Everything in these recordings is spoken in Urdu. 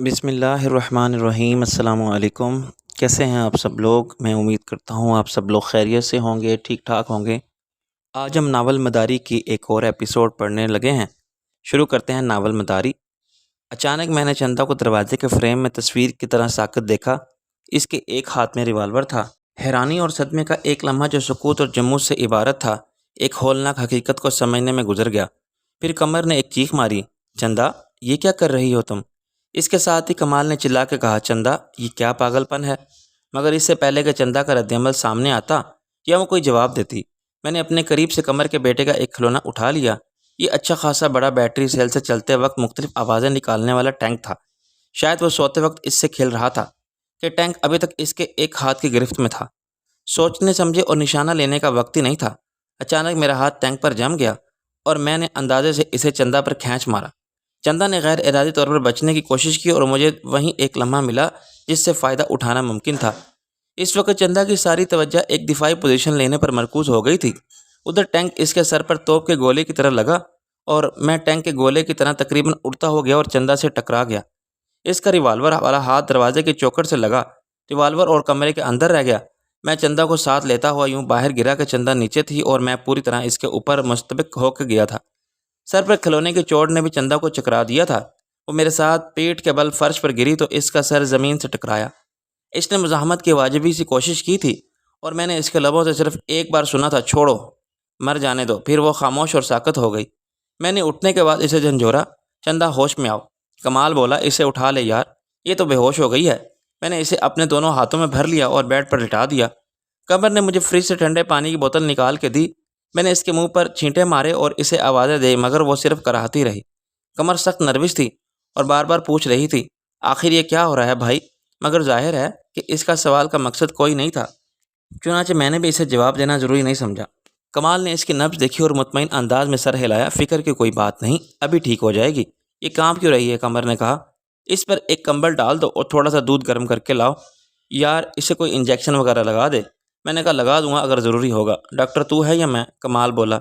بسم اللہ الرحمن الرحیم۔ السلام علیکم۔ کیسے ہیں آپ سب لوگ؟ میں امید کرتا ہوں آپ سب لوگ خیریت سے ہوں گے، ٹھیک ٹھاک ہوں گے۔ آج ہم ناول مداری کی ایک اور ایپیسوڈ پڑھنے لگے ہیں۔ شروع کرتے ہیں ناول مداری۔ اچانک میں نے چندہ کو دروازے کے فریم میں تصویر کی طرح ساکت دیکھا۔ اس کے ایک ہاتھ میں ریوالور تھا۔ حیرانی اور صدمے کا ایک لمحہ جو سکوت اور جمود سے عبارت تھا، ایک ہولناک حقیقت کو سمجھنے میں گزر گیا۔ پھر قمر نے ایک چیخ ماری، چندہ یہ کیا کر رہی ہو تم؟ اس کے ساتھ ہی کمال نے چلا کے کہا، چندہ یہ کیا پاگل پن ہے؟ مگر اس سے پہلے کہ چندہ کا رد عمل سامنے آتا یا وہ کوئی جواب دیتی، میں نے اپنے قریب سے قمر کے بیٹے کا ایک کھلونا اٹھا لیا۔ یہ اچھا خاصا بڑا بیٹری سیل سے چلتے وقت مختلف آوازیں نکالنے والا ٹینک تھا۔ شاید وہ سوتے وقت اس سے کھیل رہا تھا کہ ٹینک ابھی تک اس کے ایک ہاتھ کی گرفت میں تھا۔ سوچنے سمجھے اور نشانہ لینے کا وقت ہی نہیں تھا۔ اچانک میرا ہاتھ ٹینک پر جم گیا اور میں نے اندازے سے اسے چندہ پر کھینچ مارا۔ چندہ نے غیر ارادی طور پر بچنے کی کوشش کی اور مجھے وہیں ایک لمحہ ملا جس سے فائدہ اٹھانا ممکن تھا۔ اس وقت چندہ کی ساری توجہ ایک دفاعی پوزیشن لینے پر مرکوز ہو گئی تھی۔ ادھر ٹینک اس کے سر پر توپ کے گولے کی طرح لگا اور میں ٹینک کے گولے کی طرح تقریباً اڑتا ہو گیا اور چندہ سے ٹکرا گیا۔ اس کا ریوالور والا ہاتھ دروازے کی چوکھٹ سے لگا، ریوالور اور کمرے کے اندر رہ گیا۔ میں چندہ کو ساتھ لیتا ہوا یوں باہر گرا کہ چندہ نیچے تھی اور میں پوری طرح اس کے اوپر مشتبک ہو کے گیا تھا۔ سر پر کھلونے کی چوٹ نے بھی چندہ کو چکرا دیا تھا۔ وہ میرے ساتھ پیٹھ کے بل فرش پر گری تو اس کا سر زمین سے ٹکرایا۔ اس نے مزاحمت کی واجبی سی کوشش کی تھی اور میں نے اس کے لبوں سے صرف ایک بار سنا تھا، چھوڑو، مر جانے دو۔ پھر وہ خاموش اور ساکت ہو گئی۔ میں نے اٹھنے کے بعد اسے جھنجھوڑا، چندہ ہوش میں آؤ۔ کمال بولا، اسے اٹھا لے یار، یہ تو بے ہوش ہو گئی ہے۔ میں نے اسے اپنے دونوں ہاتھوں میں بھر لیا اور بیڈ پر لٹا دیا۔ قمر نے مجھے فریج سے ٹھنڈے پانی کی بوتل نکال کے دی۔ میں نے اس کے منہ پر چھینٹے مارے اور اسے آوازیں دی مگر وہ صرف کراہتی رہی۔ قمر سخت نروس تھی اور بار بار پوچھ رہی تھی، آخر یہ کیا ہو رہا ہے بھائی؟ مگر ظاہر ہے کہ اس کا سوال کا مقصد کوئی نہیں تھا، چنانچہ میں نے بھی اسے جواب دینا ضروری نہیں سمجھا۔ کمال نے اس کی نبض دیکھی اور مطمئن انداز میں سر ہلایا، فکر کی کوئی بات نہیں، ابھی ٹھیک ہو جائے گی۔ یہ کام کیوں رہی ہے؟ قمر نے کہا، اس پر ایک کمبل ڈال دو اور تھوڑا سا دودھ گرم کر کے لاؤ۔ یار اسے کوئی انجیکشن وغیرہ لگا دے۔ میں نے کہا لگا دوں گا اگر ضروری ہوگا۔ ڈاکٹر تو ہے یا میں؟ کمال بولا۔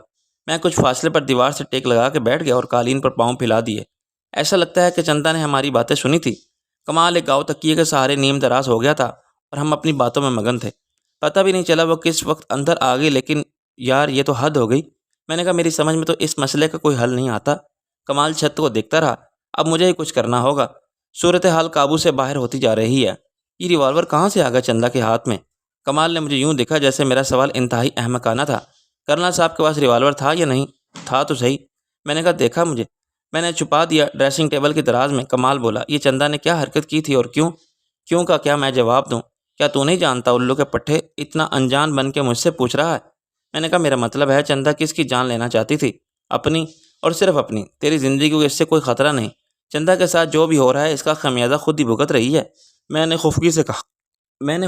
میں کچھ فاصلے پر دیوار سے ٹیک لگا کے بیٹھ گیا اور قالین پر پاؤں پھیلا دیے۔ ایسا لگتا ہے کہ چندہ نے ہماری باتیں سنی تھی۔ کمال ایک گاؤں تکیے کے سہارے نیم دراز ہو گیا تھا اور ہم اپنی باتوں میں مگن تھے۔ پتہ بھی نہیں چلا وہ کس وقت اندر آ گئی، لیکن یار یہ تو حد ہو گئی۔ میں نے کہا میری سمجھ میں تو اس مسئلے کا کوئی حل نہیں آتا۔ کمال چھت کو دیکھتا رہا۔ اب مجھے ہی کچھ کرنا ہوگا۔ صورتحال قابو سے باہر ہوتی جا رہی ہے۔ یہ ریوالور کہاں سے آ گیا چندہ کے ہاتھ میں؟ کمال نے مجھے یوں دیکھا جیسے میرا سوال انتہائی احمقانہ تھا۔ کرنل صاحب کے پاس ریوالور تھا یا نہیں؟ تھا تو صحیح۔ میں نے کہا دیکھا مجھے؟ میں نے چھپا دیا ڈریسنگ ٹیبل کی دراز میں۔ کمال بولا، یہ چندہ نے کیا حرکت کی تھی اور کیوں؟ کیوں کا کیا میں جواب دوں؟ کیا تو نہیں جانتا الو کے پٹھے اتنا انجان بن کے مجھ سے پوچھ رہا ہے؟ میں نے کہا میرا مطلب ہے چندہ کس کی جان لینا چاہتی تھی؟ اپنی، اور صرف اپنی۔ تیری زندگی کو اس سے کوئی خطرہ نہیں۔ چندہ کے ساتھ جو بھی ہو رہا ہے اس کا خمیازہ خود ہی بھگت رہی ہے۔ میں نے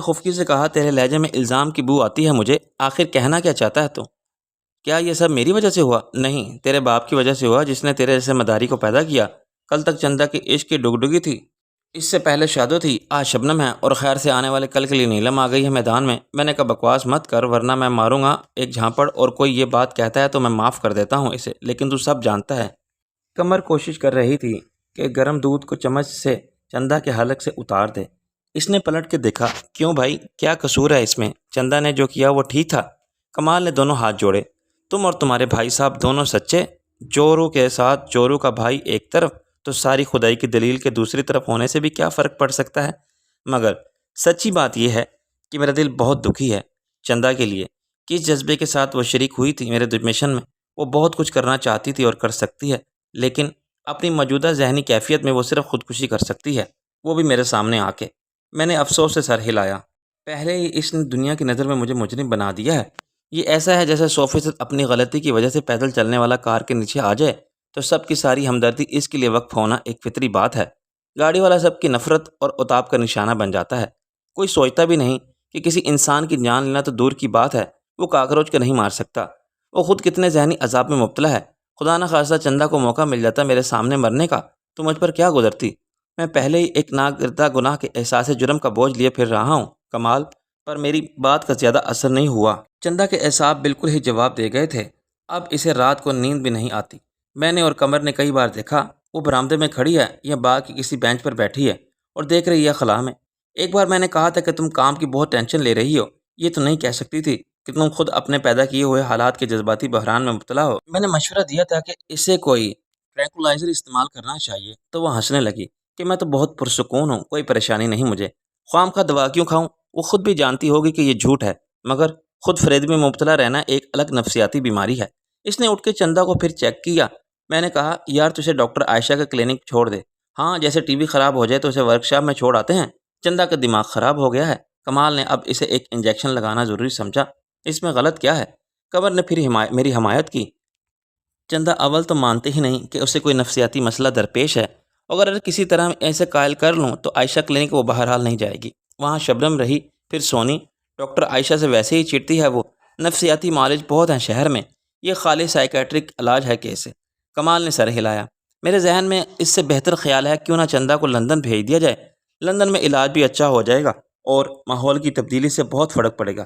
خفگی سے کہا تیرے لہجے میں الزام کی بو آتی ہے مجھے۔ آخر کہنا کیا چاہتا ہے تو؟ کیا یہ سب میری وجہ سے ہوا؟ نہیں، تیرے باپ کی وجہ سے ہوا جس نے تیرے جیسے مداری کو پیدا کیا۔ کل تک چندہ کی عشق کی ڈگڈگی تھی، اس سے پہلے شادو تھی، آج شبنم ہے اور خیر سے آنے والے کل کے لیے نیلم آ گئی ہے میدان میں۔ میں نے کہا بکواس مت کر ورنہ میں ماروں گا ایک جھانپڑ، اور کوئی یہ بات کہتا ہے تو میں معاف کر دیتا ہوں اسے، لیکن تو سب جانتا ہے۔ کمر کوشش کر رہی تھی کہ گرم دودھ کو چمچ سے چندہ کے حلق سے اتار دے۔ اس نے پلٹ کے دیکھا، کیوں بھائی کیا قصور ہے اس میں؟ چندہ نے جو کیا وہ ٹھیک تھا؟ کمال نے دونوں ہاتھ جوڑے، تم اور تمہارے بھائی صاحب دونوں سچے۔ جورو کے ساتھ جورو کا بھائی ایک طرف تو ساری خدائی کی دلیل کے دوسری طرف ہونے سے بھی کیا فرق پڑ سکتا ہے؟ مگر سچی بات یہ ہے کہ میرا دل بہت دکھی ہے چندہ کے لیے، کس جذبے کے ساتھ وہ شریک ہوئی تھی میرے مشن میں۔ وہ بہت کچھ کرنا چاہتی تھی اور کر سکتی ہے، لیکن اپنی موجودہ ذہنی کیفیت میں وہ صرف خودکشی کر سکتی ہے، وہ بھی میرے سامنے آ کے۔ میں نے افسوس سے سر ہلایا۔ پہلے ہی اس نے دنیا کی نظر میں مجھے مجرم بنا دیا ہے۔ یہ ایسا ہے جیسے 100% اپنی غلطی کی وجہ سے پیدل چلنے والا کار کے نیچے آ جائے تو سب کی ساری ہمدردی اس کے لیے وقف ہونا ایک فطری بات ہے۔ گاڑی والا سب کی نفرت اور عتاب کا نشانہ بن جاتا ہے۔ کوئی سوچتا بھی نہیں کہ کسی انسان کی جان لینا تو دور کی بات ہے، وہ کاکروچ کو نہیں مار سکتا۔ وہ خود کتنے ذہنی عذاب میں مبتلا ہے۔ خدا نہ خواستہ چندہ کو موقع مل جاتا میرے سامنے مرنے کا تو مجھ پر کیا گزرتی؟ میں پہلے ہی ایک ناگزردہ گناہ کے احساس جرم کا بوجھ لیے پھر رہا ہوں کمال، پر میری بات کا زیادہ اثر نہیں ہوا۔ چندہ کے اعصاب بالکل ہی جواب دے گئے تھے۔ اب اسے رات کو نیند بھی نہیں آتی۔ میں نے اور قمر نے کئی بار دیکھا وہ برآمدے میں کھڑی ہے یا باغ کی کسی بینچ پر بیٹھی ہے اور دیکھ رہی ہے خلا میں۔ ایک بار میں نے کہا تھا کہ تم کام کی بہت ٹینشن لے رہی ہو، یہ تو نہیں کہہ سکتی تھی کہ تم خود اپنے پیدا کیے ہوئے حالات کے جذباتی بحران میں مبتلا ہو۔ میں نے مشورہ دیا تھا کہ اسے کوئی ٹرینکولائزر استعمال کرنا چاہیے تو وہ ہنسنے لگی کہ میں تو بہت پرسکون ہوں، کوئی پریشانی نہیں مجھے، خواہ مخواہ دوا کیوں کھاؤں؟ وہ خود بھی جانتی ہوگی کہ یہ جھوٹ ہے، مگر خود فریب میں مبتلا رہنا ایک الگ نفسیاتی بیماری ہے۔ اس نے اٹھ کے چندہ کو پھر چیک کیا۔ میں نے کہا یار تو اسے ڈاکٹر عائشہ کا کلینک چھوڑ دے، ہاں جیسے ٹی وی خراب ہو جائے تو اسے ورک شاپ میں چھوڑ آتے ہیں۔ چندہ کا دماغ خراب ہو گیا ہے۔ کمال نے اب اسے ایک انجیکشن لگانا ضروری سمجھا۔ اس میں غلط کیا ہے؟ قمر نے پھر میری حمایت کی۔ چندہ اول تو مانتے ہی نہیں کہ اسے کوئی نفسیاتی مسئلہ درپیش ہے، اگر کسی طرح ایسے قائل کر لوں تو عائشہ کلینک وہ بہرحال نہیں جائے گی، وہاں شبنم رہی پھر سونی، ڈاکٹر عائشہ سے ویسے ہی چڑتی ہے وہ، نفسیاتی معالج بہت ہیں شہر میں، یہ خالی سائیکیٹرک علاج ہے کیسے؟ کمال نے سر ہلایا۔ میرے ذہن میں اس سے بہتر خیال ہے کیوں نہ چندہ کو لندن بھیج دیا جائے، لندن میں علاج بھی اچھا ہو جائے گا اور ماحول کی تبدیلی سے بہت فرق پڑے گا۔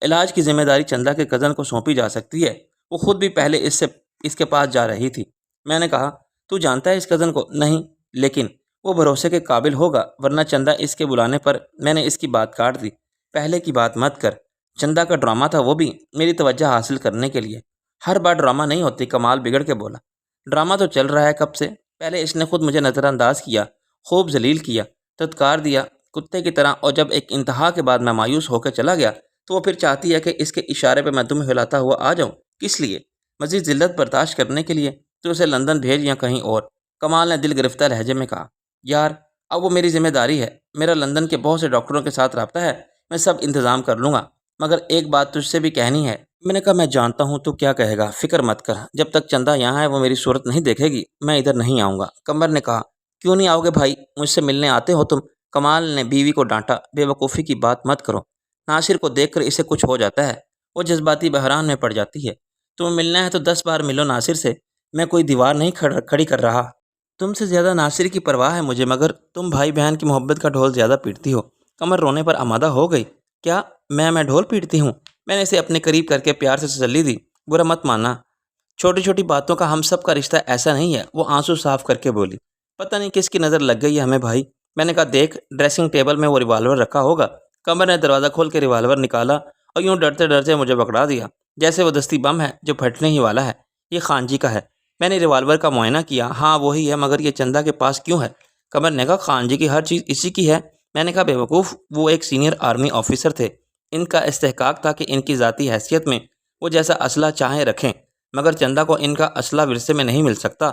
علاج کی ذمہ داری چندہ کے کزن کو سونپی جا سکتی ہے، وہ خود بھی پہلے اس کے پاس جا رہی تھی۔ میں نے کہا تو جانتا ہے اس کزن کو؟ نہیں، لیکن وہ بھروسے کے قابل ہوگا، ورنہ چندہ اس کے بلانے پر میں نے اس کی بات کاٹ دی۔ پہلے کی بات مت کر، چندہ کا ڈرامہ تھا وہ بھی میری توجہ حاصل کرنے کے لیے۔ ہر بار ڈرامہ نہیں ہوتی، کمال بگڑ کے بولا۔ ڈرامہ تو چل رہا ہے کب سے، پہلے اس نے خود مجھے نظر انداز کیا، خوب ذلیل کیا، تتکار دیا کتے کی طرح، اور جب ایک انتہا کے بعد میں مایوس ہو کے چلا گیا تو وہ پھر چاہتی ہے کہ اس کے اشارے پہ میں دم ہلاتا ہوا آ جاؤں۔ کس لیے؟ مزید ذلت برداشت کرنے کے لیے؟ تو اسے لندن بھیج یا کہیں اور۔ کمال نے دل گرفتہ لہجے میں کہا یار اب وہ میری ذمہ داری ہے، میرا لندن کے بہت سے ڈاکٹروں کے ساتھ رابطہ ہے، میں سب انتظام کر لوں گا، مگر ایک بات تجھ سے بھی کہنی ہے۔ میں نے کہا میں جانتا ہوں تو کیا کہے گا، فکر مت کر، جب تک چندہ یہاں ہے وہ میری صورت نہیں دیکھے گی، میں ادھر نہیں آؤں گا۔ قمر نے کہا کیوں نہیں آؤ گے بھائی، مجھ سے ملنے آتے ہو تم؟ کمال نے بیوی کو ڈانٹا، بے وقوفی کی بات مت کرو، ناصر کو دیکھ کر اسے کچھ ہو جاتا ہے، وہ جذباتی بحران میں پڑ جاتی ہے، تمہیں ملنا ہے تو 10 بار ملو ناصر سے، میں کوئی دیوار نہیں کھڑی کر رہا، تم سے زیادہ ناصر کی پرواہ ہے مجھے، مگر تم بھائی بہن کی محبت کا ڈھول زیادہ پیٹتی ہو۔ قمر رونے پر آمادہ ہو گئی۔ کیا میں ڈھول پیٹتی ہوں؟ میں نے اسے اپنے قریب کر کے پیار سے تسلی دی، برا مت ماننا، چھوٹی چھوٹی باتوں کا ہم سب کا رشتہ ایسا نہیں ہے۔ وہ آنسو صاف کر کے بولی پتہ نہیں کس کی نظر لگ گئی ہے ہمیں بھائی۔ میں نے کہا دیکھ ڈریسنگ ٹیبل میں وہ ریوالور رکھا ہوگا۔ قمر نے دروازہ کھول کے ریوالور نکالا اور یوں ڈرتے ڈرتے مجھے پکڑا دیا جیسے وہ دستی بم ہے جو پھٹنے ہی والا ہے۔ یہ خان جی کا ہے۔ میں نے ریوالور کا معائنہ کیا، ہاں وہی ہے، مگر یہ چندہ کے پاس کیوں ہے؟ قمر نے کہا خان جی کی ہر چیز اسی کی ہے۔ میں نے کہا بے وقوف، وہ ایک سینئر آرمی آفیسر تھے، ان کا استحقاق تھا کہ ان کی ذاتی حیثیت میں وہ جیسا اسلحہ چاہیں رکھیں، مگر چندہ کو ان کا اسلحہ ورثے میں نہیں مل سکتا،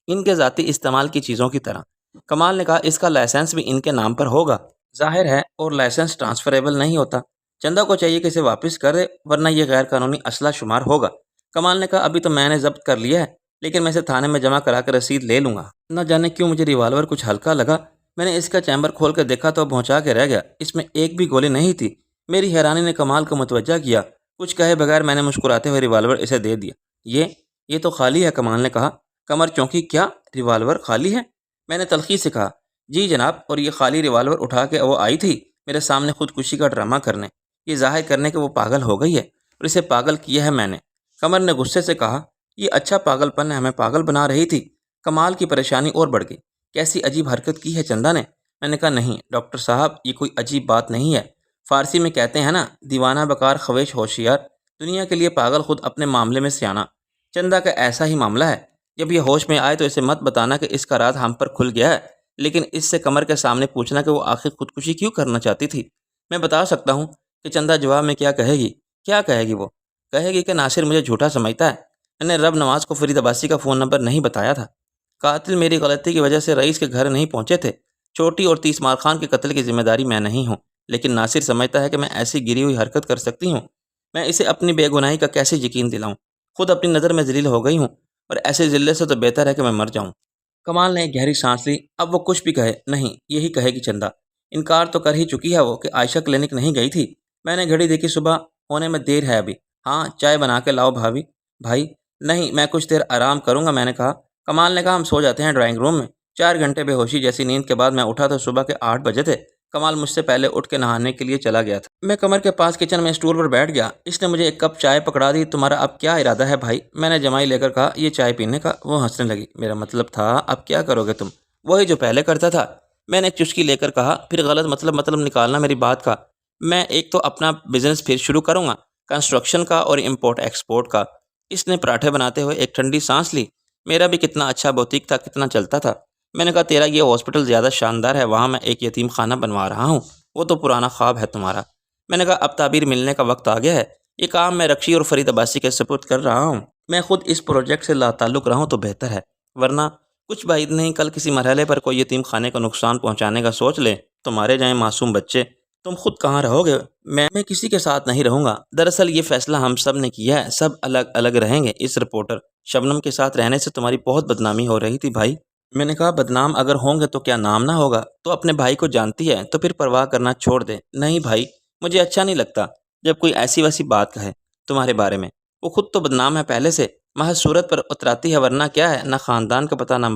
ان کے ذاتی استعمال کی چیزوں کی طرح۔ کمال نے کہا اس کا لائسنس بھی ان کے نام پر ہوگا، ظاہر ہے، اور لائسنس ٹرانسفریبل نہیں ہوتا، چندہ کو چاہیے کہ اسے واپس کرے ورنہ یہ غیر قانونی اسلحہ شمار ہوگا۔ کمال نے کہا ابھی تو میں نے ضبط کر لیا ہے، لیکن میں اسے تھانے میں جمع کرا کر رسید لے لوں گا۔ نہ جانے کیوں مجھے ریوالور کچھ ہلکا لگا، میں نے اس کا چیمبر کھول کر دیکھا تو بھونچا کے رہ گیا، اس میں ایک بھی گولی نہیں تھی۔ میری حیرانی نے کمال کو متوجہ کیا، کچھ کہے بغیر میں نے مسکراتے ہوئے ریوالور اسے دے دیا۔ یہ تو خالی ہے، کمال نے کہا۔ قمر چونکی، کیا ریوالور خالی ہے؟ میں نے تلخی سے کہا جی جناب، اور یہ خالی ریوالور اٹھا کے وہ آئی تھی میرے سامنے خودکشی کا ڈرامہ کرنے، یہ ظاہر کرنے کہ وہ پاگل ہو گئی ہے اور اسے پاگل کیا ہے میں نے۔ قمر نے غصے سے کہا یہ اچھا پاگل پن ہے، ہمیں پاگل بنا رہی تھی۔ کمال کی پریشانی اور بڑھ گئی، کیسی عجیب حرکت کی ہے چندہ نے؟ میں نے کہا نہیں ڈاکٹر صاحب، یہ کوئی عجیب بات نہیں ہے، فارسی میں کہتے ہیں نا دیوانہ بکار خویش ہوشیار، دنیا کے لیے پاگل خود اپنے معاملے میں سیانہ۔ چندہ کا ایسا ہی معاملہ ہے، جب یہ ہوش میں آئے تو اسے مت بتانا کہ اس کا راز ہم پر کھل گیا ہے، لیکن اس سے قمر کے سامنے پوچھنا کہ وہ آخر خودکشی کیوں کرنا چاہتی تھی۔ میں بتا سکتا ہوں کہ چندہ جواب میں کیا کہے گی۔ کیا کہے گی؟ وہ کہے گی کہ ناصر مجھے جھوٹا سمجھتا ہے، میں نے رب نواز کو فرید عباسی کا فون نمبر نہیں بتایا تھا، قاتل میری غلطی کی وجہ سے رئیس کے گھر نہیں پہنچے تھے، چھوٹی اور 30 مار خان کے قتل کی ذمہ داری میں نہیں ہوں، لیکن ناصر سمجھتا ہے کہ میں ایسی گری ہوئی حرکت کر سکتی ہوں، میں اسے اپنی بے گناہی کا کیسے یقین دلاؤں؟ خود اپنی نظر میں ذلیل ہو گئی ہوں، اور ایسے ذلت سے تو بہتر ہے کہ میں مر جاؤں۔ کمال نے ایک گہری سانس لی، اب وہ کچھ بھی کہے نہیں، یہی کہے گی چندہ، انکار تو کر ہی چکی ہے وہ کہ عائشہ کلینک نہیں گئی تھی۔ میں نے گھڑی دیکھی، صبح ہونے میں دیر ہے ابھی، ہاں چائے بنا کے لاؤ بھائی۔ نہیں میں کچھ دیر آرام کروں گا، میں نے کہا۔ کمال نے کہا ہم سو جاتے ہیں ڈرائنگ روم میں۔ 4 گھنٹے بے ہوشی جیسی نیند کے بعد میں اٹھا تو صبح کے 8 بجے تھے۔ کمال مجھ سے پہلے اٹھ کے نہانے کے لیے چلا گیا تھا۔ میں قمر کے پاس کچن میں اسٹول پر بیٹھ گیا۔ اس نے مجھے ایک کپ چائے پکڑا دی۔ تمہارا اب کیا ارادہ ہے بھائی؟ میں نے جمائی لے کر کہا، یہ چائے پینے کا۔ وہ ہنسنے لگی۔ میرا مطلب تھا اب کیا کرو گے تم؟ وہی جو پہلے کرتا تھا، میں نے ایک چسکی لے کر کہا۔ پھر غلط مطلب نکالنا میری بات کا۔ میں ایک تو اپنا بزنس پھر شروع کروں گا، کنسٹرکشن کا اور امپورٹ ایکسپورٹ کا۔ اس نے پراٹھے بناتے ہوئے ایک ٹھنڈی سانس لی۔ میرا بھی کتنا اچھا بوتیک تھا، کتنا چلتا تھا۔ میں نے کہا تیرا یہ ہاسپٹل زیادہ شاندار ہے، وہاں میں ایک یتیم خانہ بنوا رہا ہوں، وہ تو پرانا خواب ہے تمہارا۔ میں نے کہا اب تعبیر ملنے کا وقت آ گیا ہے، یہ کام میں رکشی اور فرید عباسی کے سپرد کر رہا ہوں۔ میں خود اس پروجیکٹ سے لا تعلق رہوں تو بہتر ہے، ورنہ کچھ بعید نہیں کل کسی مرحلے پر کوئی یتیم خانے کو نقصان پہنچانے کا سوچ لے تو مارے جائیں معصوم بچے۔ تم خود کہاں رہو گے؟ میں کسی کے ساتھ نہیں رہوں گا۔ دراصل یہ فیصلہ ہم سب نے کیا ہے، سب الگ الگ رہیں گے۔ اس رپورٹر شبنم کے ساتھ رہنے سے تمہاری بہت بدنامی ہو رہی تھی بھائی۔ میں نے کہا بدنام اگر ہوں گے تو کیا نام نہ ہوگا؟ تو اپنے بھائی کو جانتی ہے تو پھر پرواہ کرنا چھوڑ دے۔ نہیں بھائی، مجھے اچھا نہیں لگتا جب کوئی ایسی ویسی بات کہے تمہارے بارے میں۔ وہ خود تو بدنام ہے پہلے سے، محض صورت پر اتراتی ہے، ورنہ کیا ہے، نہ خاندان کا پتہ نہ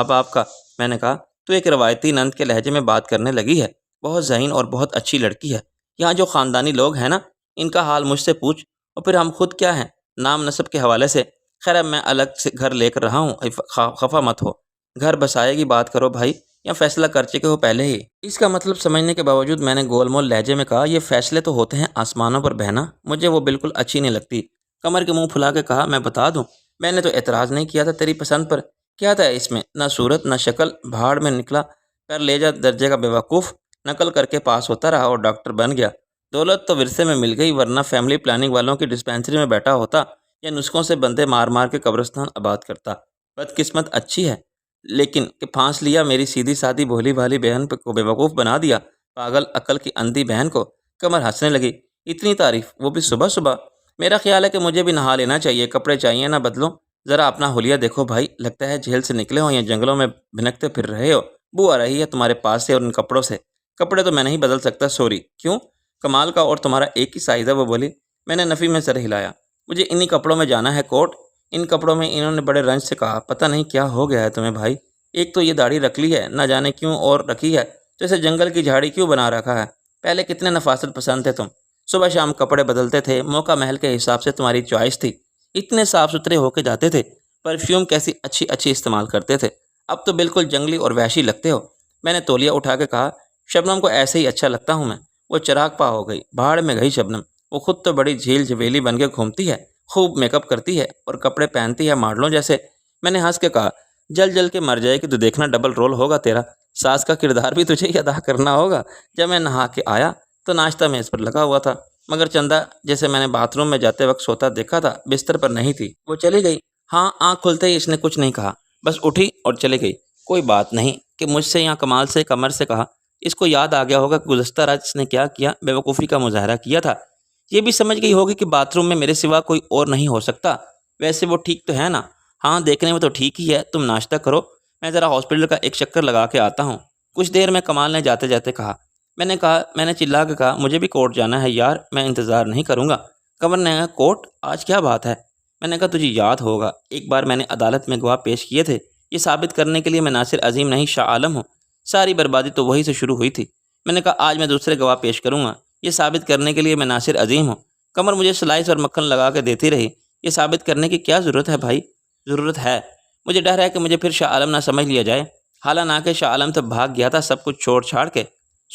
باپ کا۔ میں نے کہا تو ایک روایتی نند کے لہجے میں بات کرنے لگی ہے، بہت ذہین اور بہت اچھی لڑکی ہے۔ یہاں جو خاندانی لوگ ہیں نا، ان کا حال مجھ سے پوچھ، اور پھر ہم خود کیا ہیں نام نسب کے حوالے سے۔ خیر اب میں الگ سے گھر لے کر رہا ہوں، خفا مت ہو۔ گھر بسائے کی بات کرو بھائی، یا فیصلہ کر چکے ہو پہلے ہی؟ اس کا مطلب سمجھنے کے باوجود میں نے گول مول لہجے میں کہا، یہ فیصلے تو ہوتے ہیں آسمانوں پر بہنا، مجھے وہ بالکل اچھی نہیں لگتی۔ کمر کے منہ پھلا کے کہا، میں بتا دوں، میں نے تو اعتراض نہیں کیا تھا تیری پسند پر، کیا تھا اس میں؟ نہ صورت نہ شکل، بھاڑ میں نکلا، کر لے جا درجے کا بیوقوف، نقل کر کے پاس ہوتا رہا اور ڈاکٹر بن گیا۔ دولت تو ورثے میں مل گئی، ورنہ فیملی پلاننگ والوں کی ڈسپینسری میں بیٹھا ہوتا یا نسخوں سے بندے مار مار کے قبرستان آباد کرتا۔ بدقسمت اچھی ہے لیکن کہ پھانس لیا میری سیدھی سادھی بھولی بھالی بہن کو بیوقوف بنا دیا، پاگل عقل کی اندھی بہن کو۔ کمر ہنسنے لگی۔ اتنی تعریف، وہ بھی صبح صبح؟ میرا خیال ہے کہ مجھے بھی نہا لینا چاہیے، کپڑے چاہیے نہ بدلوں؟ ذرا اپنا حلیہ دیکھو بھائی، لگتا ہے جیل سے نکلے ہو یا جنگلوں میں بھنکتے پھر رہے ہو۔ بو آ رہی ہے تمہارے پاس سے اور ان کپڑوں سے۔ کپڑے تو میں نہیں بدل سکتا، سوری۔ کیوں؟ کمال کا اور تمہارا ایک ہی سائز ہے، وہ بولی۔ میں نے نفی میں سر ہلایا۔ مجھے انہی کپڑوں میں جانا ہے کوٹ۔ ان کپڑوں میں؟ انہوں نے بڑے رنج سے کہا۔ پتہ نہیں کیا ہو گیا ہے تمہیں بھائی، ایک تو یہ داڑھی رکھ لی ہے، نہ جانے کیوں، اور رکھی ہے جیسے جنگل کی جھاڑی کیوں بنا رکھا ہے۔ پہلے کتنے نفاست پسند تھے تم، صبح شام کپڑے بدلتے تھے، موقع محل کے حساب سے تمہاری چوائس تھی، اتنے صاف ستھرے ہو کے جاتے تھے، پرفیوم کیسی اچھی استعمال کرتے تھے، اب تو بالکل جنگلی اور وحشی لگتے ہو۔ میں نے تولیہ اٹھا کے کہا، شبنم کو ایسے ہی اچھا لگتا ہوں میں۔ وہ چراغ پا ہو گئی۔ بھاڑ میں گئی شبنم، وہ خود تو بڑی جھیل جھویلی بن کے گھومتی ہے، خوب میک اپ کرتی ہے اور کپڑے پہنتی ہے ماڈلوں جیسے۔ میں نے ہنس کے کہا، جل جل کے مر جائے کہ تو دیکھنا ڈبل رول ہوگا تیرا، ساس کا کردار بھی تجھے ہی ادا کرنا ہوگا۔ جب میں نہا کے آیا تو ناشتہ میز پر لگا ہوا تھا، مگر چندہ جیسے میں نے باتھ روم میں جاتے وقت سوتا دیکھا تھا بستر پر نہیں تھی۔ وہ چلی گئی۔ ہاں، آنکھ کھلتے ہی اس نے کچھ نہیں کہا، بس اٹھی اور چلی گئی۔ کوئی بات نہیں کہ مجھ سے یا کمال سے کمر سے کہا، اس کو یاد آ گیا ہوگا کہ گزشتہ رات اس نے کیا کیا، بیوقوفی کا مظاہرہ کیا تھا۔ یہ بھی سمجھ گئی ہوگی کہ باتھ روم میں میرے سوا کوئی اور نہیں ہو سکتا۔ ویسے وہ ٹھیک تو ہے نا؟ ہاں، دیکھنے میں تو ٹھیک ہی ہے۔ تم ناشتہ کرو، میں ذرا ہاسپٹل کا ایک چکر لگا کے آتا ہوں۔ کچھ دیر میں کمال نے جاتے جاتے کہا۔ میں نے چلا کے کہا، مجھے بھی کورٹ جانا ہے یار، میں انتظار نہیں کروں گا۔ کمر نے کہا، کورٹ؟ آج کیا بات ہے؟ میں نے کہا، تجھے یاد ہوگا ایک بار میں نے عدالت میں گواہ پیش کیے تھے، یہ ثابت کرنے کے لیے میں ناصر عظیم نہیں شاہ عالم ہوں۔ ساری بربادی تو وہی سے شروع ہوئی تھی۔ میں نے کہا، آج میں دوسرے گواہ پیش کروں گا، یہ ثابت کرنے کے لیے میں ناصر عظیم ہوں۔ کمر مجھے سلائس اور مکھن لگا کے دیتی رہی۔ یہ ثابت کرنے کی کیا ضرورت ہے بھائی؟ ضرورت ہے، مجھے ڈر ہے کہ مجھے پھر شاہ عالم نہ سمجھ لیا جائے۔ حالانکہ شاہ عالم تو بھاگ گیا تھا سب کچھ چھوڑ چھاڑ کے،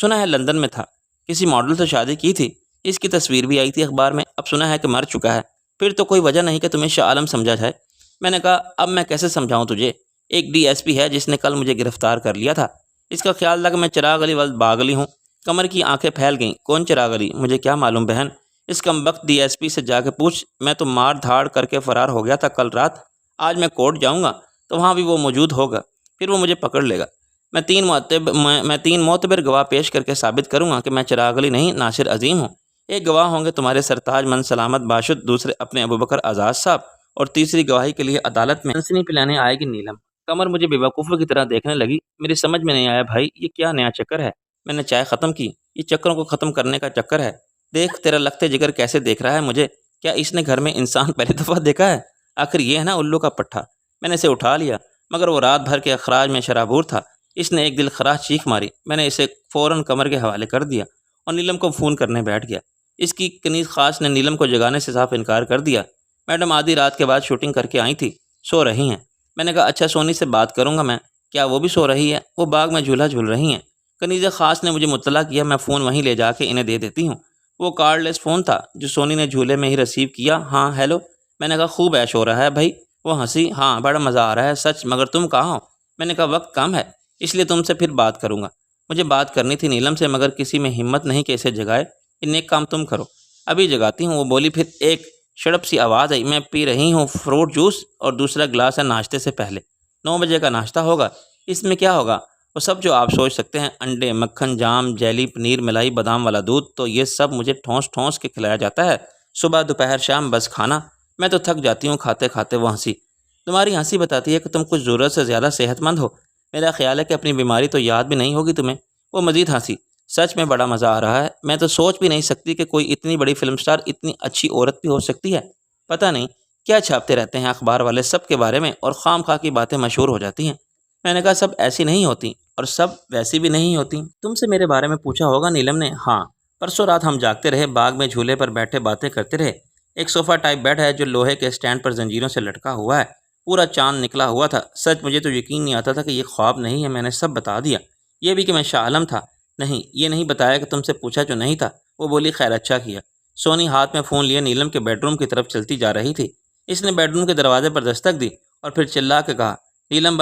سنا ہے لندن میں تھا، کسی ماڈل سے شادی کی تھی، اس کی تصویر بھی آئی تھی اخبار میں، اب سنا ہے کہ مر چکا ہے۔ پھر تو کوئی وجہ نہیں کہ تمہیں شاہ عالم سمجھا جائے۔ میں نے کہا، اب میں کیسے سمجھاؤں تجھے؟ ایک ڈی ایس پی ہے جس نے کل مجھے گرفتار کر لیا تھا، اس کا خیال تھا کہ میں چراغ علی ولد باغلی ہوں۔ کمر کی آنکھیں پھیل گئیں۔ کون چراغ علی؟ مجھے کیا معلوم بہن، اس کمبخت ڈی ایس پی سے جا کے پوچھ، میں تو مار دھاڑ کر کے فرار ہو گیا تھا کل رات۔ آج میں کورٹ جاؤں گا تو وہاں بھی وہ موجود ہوگا، پھر وہ مجھے پکڑ لے گا۔ میں تین معتبر گواہ پیش کر کے ثابت کروں گا کہ میں چراغ علی نہیں ناصر عظیم ہوں۔ ایک گواہ ہوں گے تمہارے سرتاج من سلامت باشد، دوسرے اپنے ابوبکر آزاد صاحب، اور تیسری گواہی کے لیے عدالت میں ہنسنی پلانے آئے گی نیلم۔ کمر مجھے بے وقوفوں کی طرح دیکھنے لگی۔ میری سمجھ میں نہیں آیا بھائی، یہ کیا نیا چکر ہے؟ میں نے چائے ختم کی۔ یہ چکروں کو ختم کرنے کا چکر ہے۔ دیکھ تیرا لختے جگر کیسے دیکھ رہا ہے مجھے، کیا اس نے گھر میں انسان پہلی دفعہ دیکھا ہے؟ آخر یہ ہے نا الو کا پٹھا۔ میں نے اسے اٹھا لیا، مگر وہ رات بھر کے اخراج میں شرابور تھا، اس نے ایک دل خراش چیخ ماری۔ میں نے اسے فوراً کمر کے حوالے کر دیا اور نیلم کو فون کرنے بیٹھ گیا۔ اس کی کنیز خاص نے نیلم کو جگانے سے صاف انکار کر دیا۔ میڈم آدھی رات کے بعد شوٹنگ کر کے آئی تھی، سو رہی ہیں۔ میں نے کہا اچھا سونی سے بات کروں گا میں، کیا وہ بھی سو رہی ہے؟ وہ باغ میں جھولا جھول رہی ہیں۔ کنیز خاص نے مجھے مطلع کیا، میں فون وہیں لے جا کے انہیں دے دیتی ہوں۔ وہ کارڈ لیس فون تھا جو سونی نے جھولے میں ہی ریسیو کیا۔ ہاں ہیلو۔ میں نے کہا خوب عیش ہو رہا ہے بھائی؟ وہ ہنسی، ہاں بڑا مزہ آ رہا ہے سچ، مگر تم کہاں ہو؟ میں نے کہا وقت کم ہے اس لیے تم سے پھر بات کروں گا۔ مجھے بات کرنی تھی نیلم سے، مگر کسی میں ہمت نہیں کہ اسے جگائے۔ ایک کام تم کرو، ابھی جگاتی ہوں۔ وہ بولی۔ پھر ایک شڑپ سی آواز آئی، میں پی رہی ہوں فروٹ جوس اور دوسرا گلاس ہے ناشتے سے پہلے۔ 9 بجے کا ناشتہ ہوگا، اس میں کیا ہوگا؟ وہ سب جو آپ سوچ سکتے ہیں، انڈے، مکھن، جام، جیلی، پنیر، ملائی، بادام والا دودھ، تو یہ سب مجھے ٹھونس ٹھونس کے کھلایا جاتا ہے، صبح دوپہر شام، بس کھانا۔ میں تو تھک جاتی ہوں کھاتے کھاتے۔ وہ ہنسی۔ تمہاری ہنسی بتاتی ہے کہ تم کچھ ضرورت سے زیادہ صحت مند ہو۔ میرا خیال ہے کہ اپنی بیماری تو یاد بھی نہیں ہوگی تمہیں۔ وہ مزید ہنسی۔ سچ میں بڑا مزہ آ رہا ہے، میں تو سوچ بھی نہیں سکتی کہ کوئی اتنی بڑی فلم سٹار اتنی اچھی عورت بھی ہو سکتی ہے۔ پتہ نہیں کیا چھاپتے رہتے ہیں اخبار والے سب کے بارے میں، اور خام خواہ کی باتیں مشہور ہو جاتی ہیں۔ میں نے کہا سب ایسی نہیں ہوتی اور سب ویسی بھی نہیں ہوتی۔ تم سے میرے بارے میں پوچھا ہوگا نیلم نے؟ ہاں، پرسوں رات ہم جاگتے رہے، باغ میں جھولے پر بیٹھے باتیں کرتے رہے۔ ایک صوفہ ٹائپ بیڈ ہے جو لوہے کے سٹینڈ پر زنجیروں سے لٹکا ہوا ہے، پورا چاند نکلا ہوا تھا۔ سچ مجھے تو یقین نہیں آتا تھا کہ یہ خواب نہیں ہے۔ میں نے سب بتا دیا، یہ بھی کہ میں شاہ عالم تھا۔ نہیں، یہ نہیں بتایا کہ تم سے پوچھا جو نہیں تھا۔ وہ بولی خیر اچھا کیا۔ سونی ہاتھ میں فون لیے نیلم کے بیڈ روم کی طرف چلتی جا رہی تھی۔ اس نے بیڈ روم کے دروازے پر دستک دی اور پھر چلا کے کہا، نیلم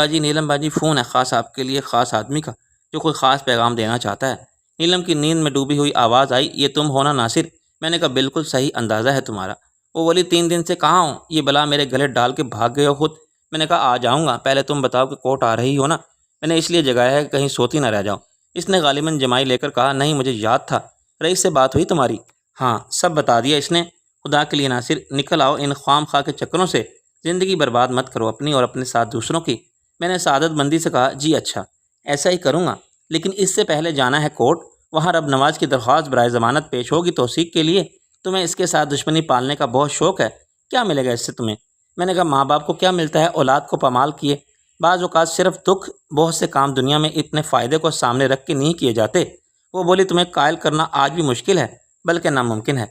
باجی فون ہے، خاص آپ کے لیے، خاص آدمی کا جو کوئی خاص پیغام دینا چاہتا ہے۔ نیلم کی نیند میں ڈوبی ہوئی آواز آئی، یہ تم ہو نا ناصر؟ میں نے کہا بالکل صحیح اندازہ ہے تمہارا۔ وہ بولی 3 دن سے کہاں ہوں؟ یہ بلا میرے گلے ڈال کے بھاگ گئے ہو خود۔ میں نے کہا آ جاؤں گا، پہلے تم بتاؤ کہ کوٹ آ رہی ہو نا؟ میں نے اس لیے جگایا ہے کہ کہیں سوتی نہ رہ جاؤ۔ اس نے غالباً جمائی لے کر کہا، نہیں مجھے یاد تھا، رئیس سے بات ہوئی تمہاری؟ ہاں سب بتا دیا اس نے۔ خدا کے لیے ناصر نکل آؤ، ان خام خواہ کے چکروں سے زندگی برباد مت کرو اپنی اور اپنے ساتھ دوسروں کی۔ میں نے سعادت مندی سے کہا، جی اچھا ایسا ہی کروں گا، لیکن اس سے پہلے جانا ہے کورٹ، وہاں رب نواز کی درخواست برائے ضمانت پیش ہوگی توثیق کے لیے۔ تمہیں اس کے ساتھ دشمنی پالنے کا بہت شوق ہے، کیا ملے گا اس سے تمہیں؟ میں نے کہا ماں باپ کو کیا ملتا ہے اولاد کو پامال کیے؟ بعض اوقات صرف دکھ، بہت سے کام دنیا میں اتنے فائدے کو سامنے رکھ کے نہیں کیے جاتے۔ وہ بولی تمہیں قائل کرنا آج بھی مشکل ہے، بلکہ ناممکن ہے،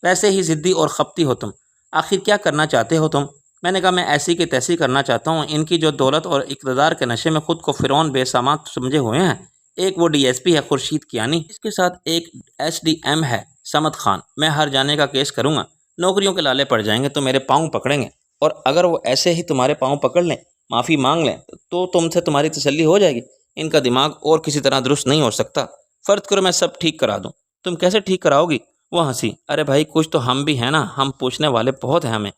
ویسے ہی ضدی اور خپتی ہو تم۔ آخر کیا کرنا چاہتے ہو تم؟ میں نے کہا میں ایسی کی تیسی کرنا چاہتا ہوں، ان کی جو دولت اور اقتدار کے نشے میں خود کو فرعون بے سامان سمجھے ہوئے ہیں۔ ایک وہ ڈی ایس پی ہے خورشید کیانی، اس کے ساتھ ایک ایس ڈی ایم ہے سمد خان۔ میں ہر جانے کا کیس کروں گا، نوکریوں کے لالے پڑ جائیں گے تو میرے پاؤں پکڑیں گے، اور اگر وہ ایسے ہی تمہارے پاؤں پکڑ لیں، معافی مانگ لیں، تو تم سے تمہاری تسلی ہو جائے گی۔ ان کا دماغ اور کسی طرح درست نہیں ہو سکتا۔ فرض کرو میں سب ٹھیک کرا دوں، تم کیسے ٹھیک کراؤ گی؟ وہ ہنسی، ارے بھائی کچھ تو ہم بھی ہیں نا، ہم پوچھنے والے بہت ہیں ہمیں۔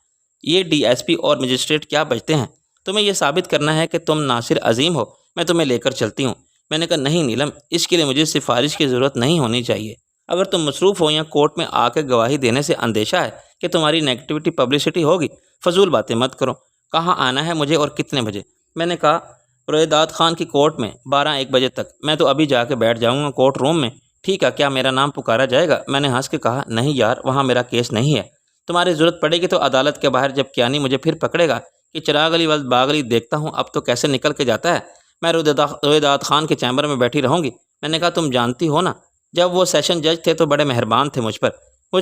یہ ڈی ایس پی اور مجسٹریٹ کیا بچتے ہیں؟ تمہیں یہ ثابت کرنا ہے کہ تم ناصر عظیم ہو، میں تمہیں لے کر چلتی ہوں۔ میں نے کہا نہیں نیلم، اس کے لیے مجھے سفارش کی ضرورت نہیں ہونی چاہیے۔ اگر تم مصروف ہو یا کورٹ میں آ کے گواہی دینے سے اندیشہ ہے کہ تمہاری نیگیٹیوٹی پبلسٹی ہوگی، فضول باتیں مت کرو۔ کہاں آنا ہے مجھے اور کتنے بجے؟ میں نے کہا رویداد خان کی کورٹ میں 12-1 بجے تک۔ میں تو ابھی جا کے بیٹھ جاؤں گا کورٹ روم میں۔ ٹھیک ہے، کیا میرا نام پکارا جائے گا؟ میں نے ہنس کے کہا نہیں یار، وہاں میرا کیس نہیں ہے۔ تمہاری ضرورت پڑے گی تو عدالت کے باہر جب کیانی مجھے پھر پکڑے گا کہ چراغ علی ولد باغ علی دیکھتا ہوں اب تو کیسے نکل کے جاتا ہے، میں رویداد خان کے چیمبر میں بیٹھی رہوں گی۔ میں نے کہا تم جانتی ہو نا، جب وہ سیشن جج تھے تو بڑے مہربان تھے مجھ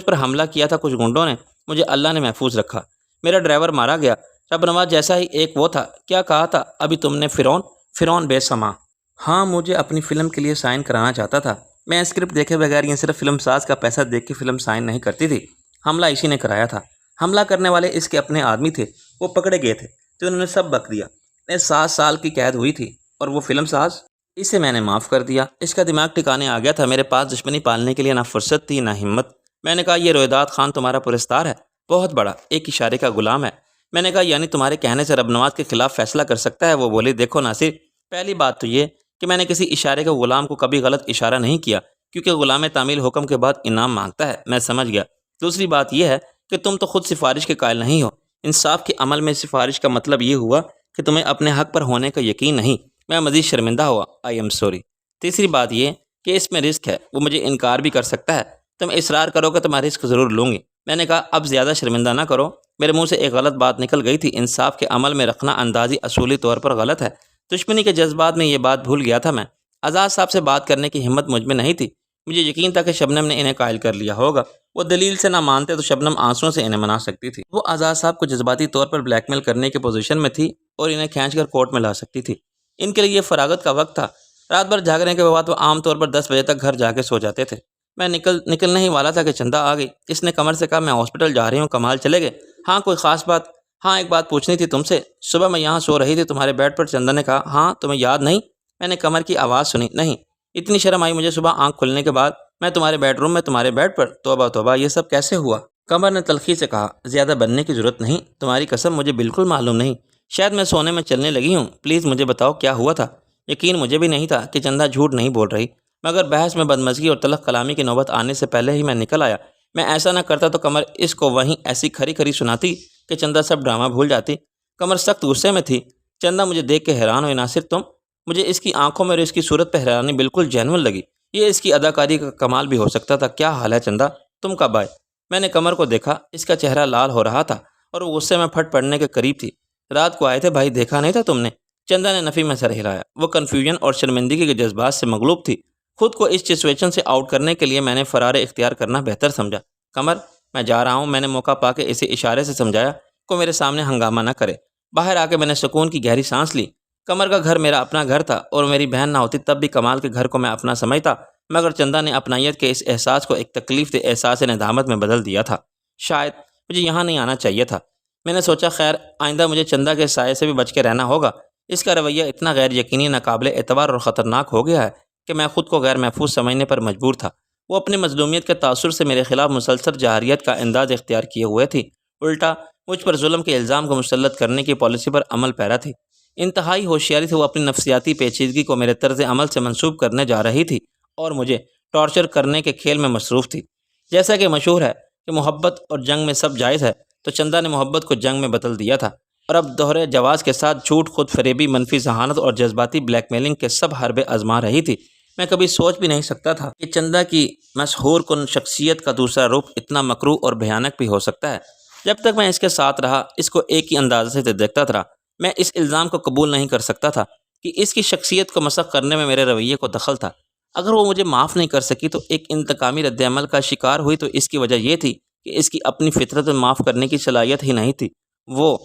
پر حملہ کیا تھا کچھ گنڈوں نے، مجھے اللہ نے محفوظ رکھا، میرا ڈرائیور مارا گیا، رب نواز جیسا ہی ایک وہ تھا، کیا کہا تھا ابھی تم نے، فرعون بے سما۔ ہاں مجھے اپنی فلم کے لیے سائن کرانا چاہتا تھا۔ میں اسکرپٹ دیکھے بغیر یہ صرف فلم ساز کا پیسہ دیکھ کے فلم سائن نہیں کرتی تھی۔ حملہ اسی نے کرایا تھا، حملہ کرنے والے اس کے اپنے آدمی تھے، وہ پکڑے گئے تھے تو انہوں نے سب بک دیا۔ 7 سال کی قید ہوئی تھی، اور وہ فلم ساز، اسے میں نے معاف کر دیا۔ اس کا دماغ ٹھکانے آ گیا تھا، میرے پاس دشمنی پالنے کے لیے نہ فرصت تھی نہ ہمت۔ میں نے کہا یہ رویداد خان تمہارا پرستار ہے، بہت بڑا، ایک اشارے کا غلام ہے۔ میں نے کہا یعنی تمہارے کہنے سے رب نواز کے خلاف فیصلہ کر سکتا ہے؟ وہ بولی دیکھو ناصر، پہلی بات تو یہ کہ میں نے کسی اشارے کے غلام کو کبھی غلط اشارہ نہیں کیا، کیونکہ غلام تعمیل حکم کے بعد انعام مانگتا ہے، میں سمجھ گیا۔ دوسری بات یہ ہے کہ تم تو خود سفارش کے قائل نہیں ہو۔ انصاف کے عمل میں سفارش کا مطلب یہ ہوا کہ تمہیں اپنے حق پر ہونے کا یقین نہیں۔ میں مزید شرمندہ ہوا، آئی ایم سوری۔ تیسری بات یہ کہ اس میں رسک ہے، وہ مجھے انکار بھی کر سکتا ہے، تم اصرار کرو گے تو میں رسک ضرور لوں گی۔ میں نے کہا اب زیادہ شرمندہ نہ کرو، میرے منہ سے ایک غلط بات نکل گئی تھی، انصاف کے عمل میں رکھنا اندازی اصولی طور پر غلط ہے، دشمنی کے جذبات میں یہ بات بھول گیا تھا میں۔ آزاد صاحب سے بات کرنے کی ہمت مجھ میں نہیں تھی۔ مجھے یقین تھا کہ شبنم نے انہیں قائل کر لیا ہوگا۔ وہ دلیل سے نہ مانتے تو شبنم آنسوؤں سے انہیں منا سکتی تھی۔ وہ آزاد صاحب کو جذباتی طور پر بلیک میل کرنے کی پوزیشن میں تھی اور انہیں کھینچ کر کورٹ میں لا سکتی تھی۔ ان کے لیے یہ فراغت کا وقت تھا۔ رات بھر جاگنے کے بعد وہ عام طور پر 10 بجے تک گھر جا کے سو جاتے تھے۔ میں نکلنے ہی والا تھا کہ چندہ آ گئی۔ اس نے قمر سے کہا، میں ہاسپٹل جا رہی ہوں، کمال چلے گئے؟ ہاں، کوئی خاص بات؟ ہاں، ایک بات پوچھنی تھی تم سے۔ صبح میں یہاں سو رہی تھی تمہارے بیڈ پر، چندہ نے کہا۔ ہاں، تمہیں یاد نہیں؟ میں نے قمر کی آواز سنی۔ نہیں۔ اتنی شرم آئی مجھے صبح آنکھ کھلنے کے بعد، میں تمہارے بیڈ روم میں تمہارے بیڈ پر؟ توبہ توبہ، یہ سب کیسے ہوا؟ قمر نے تلخی سے کہا، زیادہ بننے کی ضرورت نہیں، تمہاری قسم مجھے بالکل معلوم نہیں، شاید میں سونے میں چلنے لگی ہوں، پلیز مجھے بتاؤ کیا ہوا تھا۔ یقین مجھے بھی نہیں تھا کہ چندہ جھوٹ نہیں بول رہی، مگر بحث میں بدمزگی اور تلخ کلامی کی نوبت آنے سے پہلے ہی میں نکل آیا۔ میں ایسا نہ کرتا تو قمر اس کو وہیں ایسی کھری کھری سناتی کہ چندہ سب ڈرامہ بھول جاتی۔ قمر سخت غصے میں تھی۔ چندہ مجھے دیکھ کے حیران ہوئی۔ ناصر تم؟ مجھے اس کی آنکھوں میں اور اس کی صورت پہ حیرانی بالکل جینون لگی۔ یہ اس کی اداکاری کا کمال بھی ہو سکتا تھا۔ کیا حال ہے چندہ؟ تم کب آئے؟ میں نے قمر کو دیکھا، اس کا چہرہ لال ہو رہا تھا اور وہ غصے میں پھٹ پڑنے کے قریب تھی۔ رات کو آئے تھے بھائی، دیکھا نہیں تھا تم نے؟ چندہ نے نفی میں سر ہلایا۔ وہ کنفیوژن اور شرمندگی کے جذبات سے مغلوب تھی۔ خود کو اس سچویشن سے آؤٹ کرنے کے لیے میں نے فرار اختیار کرنا بہتر سمجھا۔ قمر، میں جا رہا ہوں، میں نے موقع پا کے اسے اشارے سے سمجھایا کو میرے سامنے ہنگامہ نہ کرے۔ باہر آ کے میں نے سکون کی گہری سانس لی۔ قمر کا گھر میرا اپنا گھر تھا اور میری بہن نہ ہوتی تب بھی کمال کے گھر کو میں اپنا سمجھتا، مگر چندہ نے اپنائیت کے اس احساس کو ایک تکلیف دہ احساس ندامت میں بدل دیا تھا۔ شاید مجھے یہاں نہیں آنا چاہیے تھا۔ میں نے سوچا خیر آئندہ مجھے چندہ کے سائے سے بھی بچ کے رہنا ہوگا۔ اس کا رویہ اتنا غیر یقینی، ناقابل اعتبار اور خطرناک ہو گیا ہے کہ میں خود کو غیر محفوظ سمجھنے پر مجبور تھا۔ وہ اپنی مظلومیت کے تاثر سے میرے خلاف مسلسل جارحیت کا انداز اختیار کیے ہوئے تھی، الٹا مجھ پر ظلم کے الزام کو مسلط کرنے کی پالیسی پر عمل پیرا تھی۔ انتہائی ہوشیاری سے وہ اپنی نفسیاتی پیچیدگی کو میرے طرز عمل سے منسوب کرنے جا رہی تھی اور مجھے ٹارچر کرنے کے کھیل میں مصروف تھی۔ جیسا کہ مشہور ہے کہ محبت اور جنگ میں سب جائز ہے، تو چندہ نے محبت کو جنگ میں بدل دیا تھا اور اب دوہرے جواز کے ساتھ جھوٹ، خود فریبی، منفی ذہانت اور جذباتی بلیک میلنگ کے سب حربے آزما رہی تھی۔ میں کبھی سوچ بھی نہیں سکتا تھا کہ چندہ کی مسحور کن شخصیت کا دوسرا روپ اتنا مکروہ اور بھیانک بھی ہو سکتا ہے۔ جب تک میں اس کے ساتھ رہا، اس کو ایک ہی انداز سے دیکھتا رہا، میں اس الزام کو قبول نہیں کر سکتا تھا کہ اس کی شخصیت کو مسخ کرنے میں میرے رویے کو دخل تھا۔ اگر وہ مجھے معاف نہیں کر سکی تو ایک انتقامی رد عمل کا شکار ہوئی تو اس کی وجہ یہ تھی کہ اس کی اپنی فطرت میں معاف کرنے کی صلاحیت ہی نہیں تھی۔ وہ